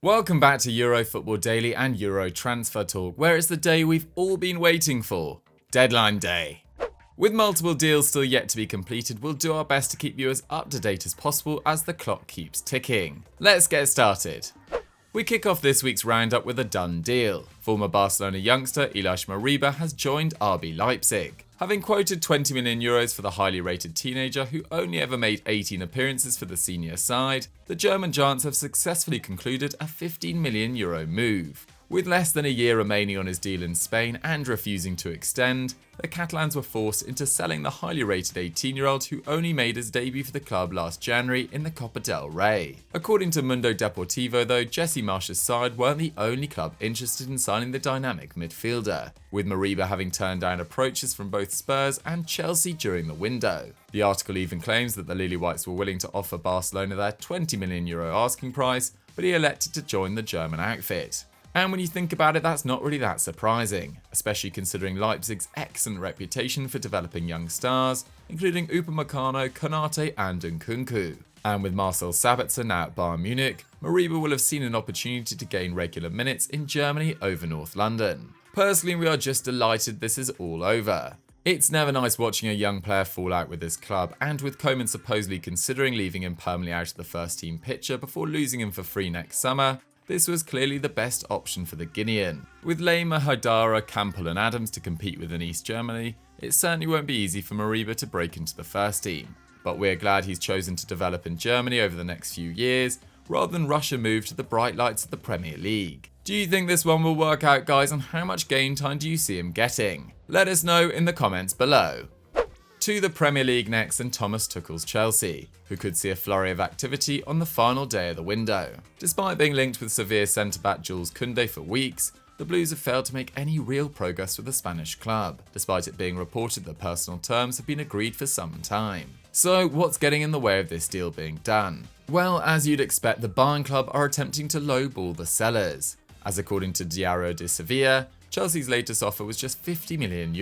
Welcome back to Euro Football Daily and Euro Transfer Talk, where it's the day we've all been waiting for, Deadline Day. With multiple deals still yet to be completed, we'll do our best to keep you as up to date as possible as the clock keeps ticking. Let's get started. We kick off this week's roundup with a done deal. Former Barcelona youngster Ilaix Moriba has joined RB Leipzig. Having quoted €20 million for the highly rated teenager who only ever made 18 appearances for the senior side, the German Giants have successfully concluded a €15 million move. With less than a year remaining on his deal in Spain and refusing to extend, the Catalans were forced into selling the highly rated 18-year-old who only made his debut for the club last January in the Copa del Rey. According to Mundo Deportivo though, Jesse Marsch's side weren't the only club interested in signing the dynamic midfielder, with Moriba having turned down approaches from both Spurs and Chelsea during the window. The article even claims that the Lily Whites were willing to offer Barcelona their €20 million asking price, but he elected to join the German outfit. And when you think about it, that's not really that surprising, especially considering Leipzig's excellent reputation for developing young stars, including Upamecano, Konate and Nkunku. And with Marcel Sabitzer now at Bayern Munich, Moriba will have seen an opportunity to gain regular minutes in Germany over North London. Personally, we are just delighted this is all over. It's never nice watching a young player fall out with his club, and with Koeman supposedly considering leaving him permanently out of the first team picture before losing him for free next summer, this was clearly the best option for the Guinean. With Lema, Haidara, Campbell and Adams to compete with in East Germany, it certainly won't be easy for Moriba to break into the first team. But we're glad he's chosen to develop in Germany over the next few years, rather than rush a move to the bright lights of the Premier League. Do you think this one will work out, guys, and how much game time do you see him getting? Let us know in the comments below. To the Premier League next and Thomas Tuchel's Chelsea, who could see a flurry of activity on the final day of the window. Despite being linked with Sevilla centre-back Jules Kounde for weeks, the Blues have failed to make any real progress with the Spanish club, despite it being reported that personal terms have been agreed for some time. So what's getting in the way of this deal being done? Well, as you'd expect, the Bayern club are attempting to lowball the sellers. As according to Diario de Sevilla, Chelsea's latest offer was just €50 million,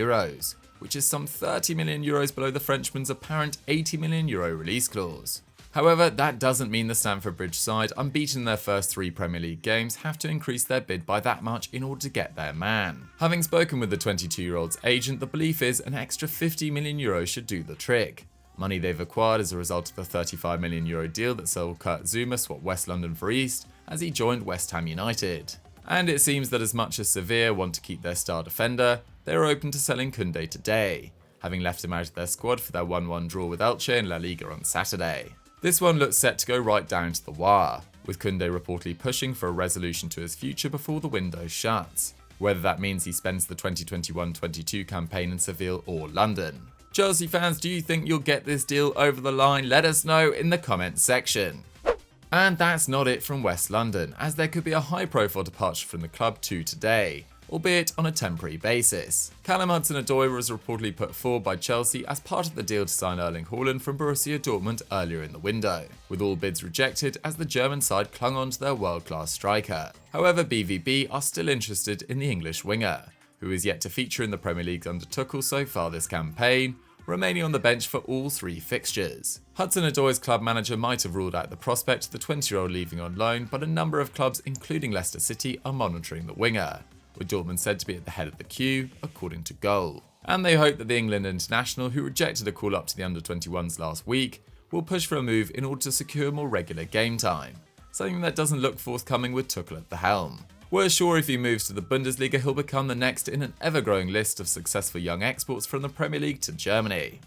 which is some €30 million below the Frenchman's apparent €80 million release clause. However, that doesn't mean the Stamford Bridge side, unbeaten in their first 3 Premier League games, have to increase their bid by that much in order to get their man. Having spoken with the 22-year-old's agent, the belief is an extra €50 million should do the trick. Money they've acquired as a result of the €35 million deal that saw Kurt Zouma swap West London for East as he joined West Ham United. And it seems that as much as Sevilla want to keep their star defender, they are open to selling Kounde today, having left him out of their squad for their 1-1 draw with Elche in La Liga on Saturday. This one looks set to go right down to the wire, with Kounde reportedly pushing for a resolution to his future before the window shuts, whether that means he spends the 2021-22 campaign in Seville or London. Chelsea fans, do you think you'll get this deal over the line? Let us know in the comments section. And that's not it from West London, as there could be a high-profile departure from the club too today, albeit on a temporary basis. Callum Hudson-Odoi was reportedly put forward by Chelsea as part of the deal to sign Erling Haaland from Borussia Dortmund earlier in the window, with all bids rejected as the German side clung on to their world-class striker. However, BVB are still interested in the English winger, who is yet to feature in the Premier League under Tuchel so far this campaign, remaining on the bench for all 3 fixtures. Hudson-Odoi's club manager might have ruled out the prospect of the 20-year-old leaving on loan, but a number of clubs, including Leicester City, are monitoring the winger, with Dortmund said to be at the head of the queue, according to Goal. And they hope that the England international, who rejected a call-up to the under-21s last week, will push for a move in order to secure more regular game time, something that doesn't look forthcoming with Tuchel at the helm. We're sure if he moves to the Bundesliga, he'll become the next in an ever-growing list of successful young exports from the Premier League to Germany.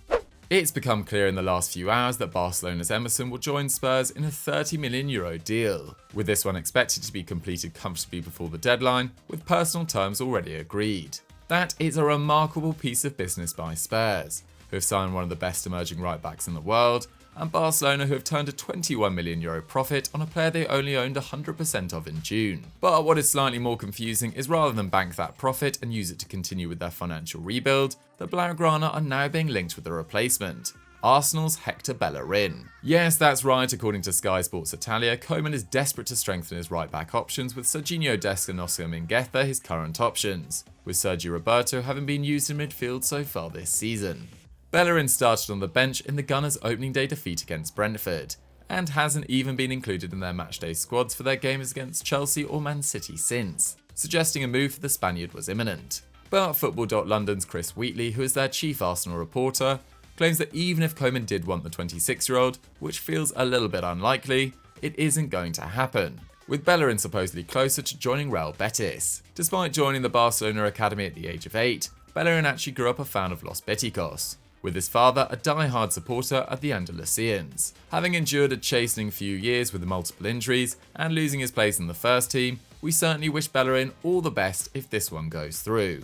It's become clear in the last few hours that Barcelona's Emerson will join Spurs in a €30 million deal, with this one expected to be completed comfortably before the deadline, with personal terms already agreed. That is a remarkable piece of business by Spurs, who have signed one of the best emerging right-backs in the world, and Barcelona, who have turned a €21 million profit on a player they only owned 100% of in June. But what is slightly more confusing is rather than bank that profit and use it to continue with their financial rebuild, the Blaugrana are now being linked with a replacement, Arsenal's Hector Bellerin. Yes, that's right, according to Sky Sports Italia, Koeman is desperate to strengthen his right-back options, with Serginho Dest and Oscar Mingueza his current options, with Sergio Roberto having been used in midfield so far this season. Bellerin started on the bench in the Gunners' opening day defeat against Brentford, and hasn't even been included in their matchday squads for their games against Chelsea or Man City since, suggesting a move for the Spaniard was imminent. But Football.London's Chris Wheatley, who is their chief Arsenal reporter, claims that even if Koeman did want the 26-year-old, which feels a little bit unlikely, it isn't going to happen, with Bellerin supposedly closer to joining Real Betis. Despite joining the Barcelona academy at the age of 8, Bellerin actually grew up a fan of Los Beticos, with his father a die-hard supporter of the Andalusians. Having endured a chastening few years with multiple injuries and losing his place in the first team, we certainly wish Bellerin all the best if this one goes through.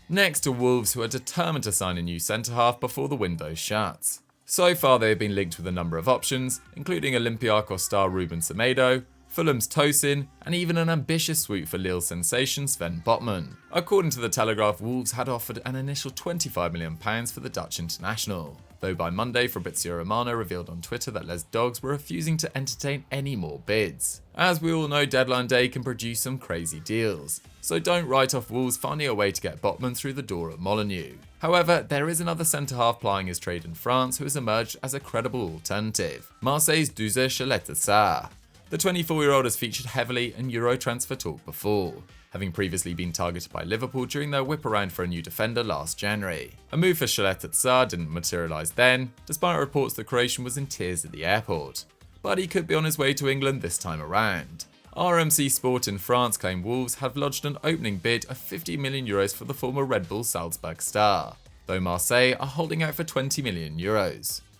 Next to Wolves, who are determined to sign a new centre-half before the window shuts. So far they have been linked with a number of options, including Olympiacos star Ruben Semedo, Fulham's Tosin, and even an ambitious swoop for Lille sensation Sven Botman. According to the Telegraph, Wolves had offered an initial £25 million for the Dutch international, though by Monday Fabrizio Romano revealed on Twitter that Les Dogs were refusing to entertain any more bids. As we all know, deadline day can produce some crazy deals, so don't write off Wolves finding a way to get Botman through the door at Molineux. However, there is another centre-half plying his trade in France who has emerged as a credible alternative, Marseille's Douze Chalette-Sarr. The 24-year-old has featured heavily in Euro transfer talk before, having previously been targeted by Liverpool during their whip-around for a new defender last January. A move for Chalette-Sarr didn't materialise then, despite reports the Croatian was in tears at the airport. But he could be on his way to England this time around. RMC Sport in France claim Wolves have lodged an opening bid of €50 million for the former Red Bull Salzburg star, though Marseille are holding out for €20 million.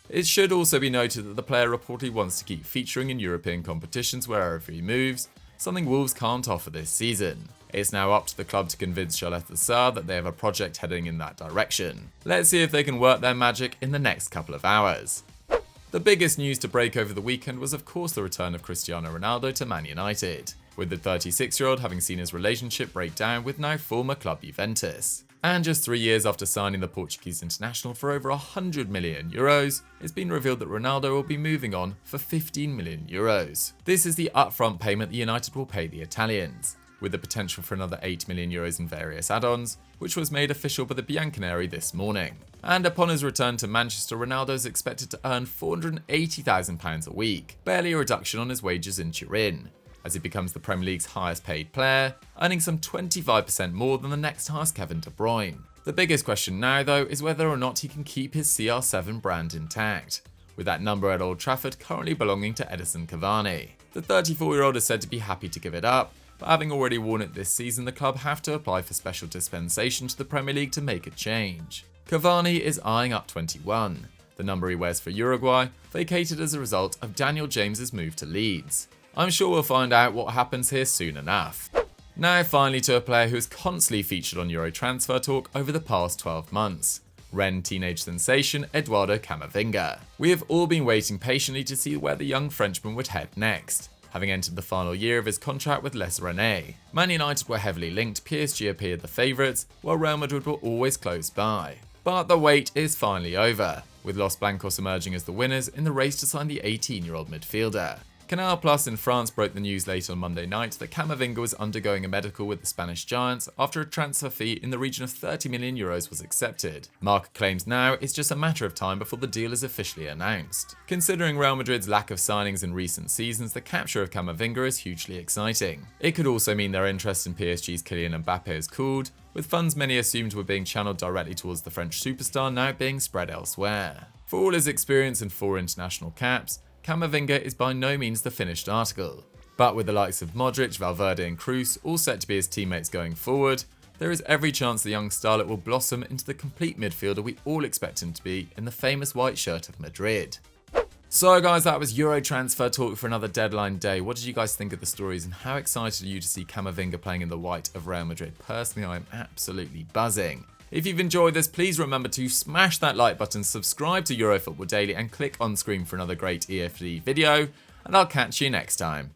It should also be noted that the player reportedly wants to keep featuring in European competitions wherever he moves, something Wolves can't offer this season. It's now up to the club to convince Chalette-Sarr that they have a project heading in that direction. Let's see if they can work their magic in the next couple of hours. The biggest news to break over the weekend was of course the return of Cristiano Ronaldo to Man United, with the 36-year-old having seen his relationship break down with now former club Juventus. And just 3 years after signing the Portuguese international for over €100 million, it's been revealed that Ronaldo will be moving on for €15 million. This is the upfront payment the United will pay the Italians, with the potential for another €8 million in various add-ons, which was made official by the Bianconeri this morning. And upon his return to Manchester, Ronaldo is expected to earn £480,000 a week, barely a reduction on his wages in Turin, as he becomes the Premier League's highest paid player, earning some 25% more than the next highest Kevin De Bruyne. The biggest question now though is whether or not he can keep his CR7 brand intact, with that number at Old Trafford currently belonging to Edinson Cavani. The 34-year-old is said to be happy to give it up, but having already worn it this season, the club have to apply for special dispensation to the Premier League to make a change. Cavani is eyeing up 21, the number he wears for Uruguay, vacated as a result of Daniel James's move to Leeds. I'm sure we'll find out what happens here soon enough. Now finally to a player who has constantly featured on Euro transfer talk over the past 12 months. Rennes teenage sensation Eduardo Camavinga. We have all been waiting patiently to see where the young Frenchman would head next, having entered the final year of his contract with Les Rennais. Man United were heavily linked, PSG appeared the favourites, while Real Madrid were always close by. But the wait is finally over, with Los Blancos emerging as the winners in the race to sign the 18-year-old midfielder. Canal Plus in France broke the news late on Monday night that Camavinga was undergoing a medical with the Spanish Giants after a transfer fee in the region of €30 million was accepted. Marca claims now it's just a matter of time before the deal is officially announced. Considering Real Madrid's lack of signings in recent seasons, the capture of Camavinga is hugely exciting. It could also mean their interest in PSG's Kylian Mbappe has cooled, with funds many assumed were being channeled directly towards the French superstar now being spread elsewhere. For all his experience and 4 international caps, Camavinga is by no means the finished article, but with the likes of Modric, Valverde and Kroos all set to be his teammates going forward, there is every chance the young starlet will blossom into the complete midfielder we all expect him to be in the famous white shirt of Madrid. So guys, that was Euro transfer talk for another deadline day. What did you guys think of the stories and how excited are you to see Camavinga playing in the white of Real Madrid? Personally, I'm absolutely buzzing. If you've enjoyed this, please remember to smash that like button, subscribe to Euro Football Daily and click on screen for another great EFD video, and I'll catch you next time.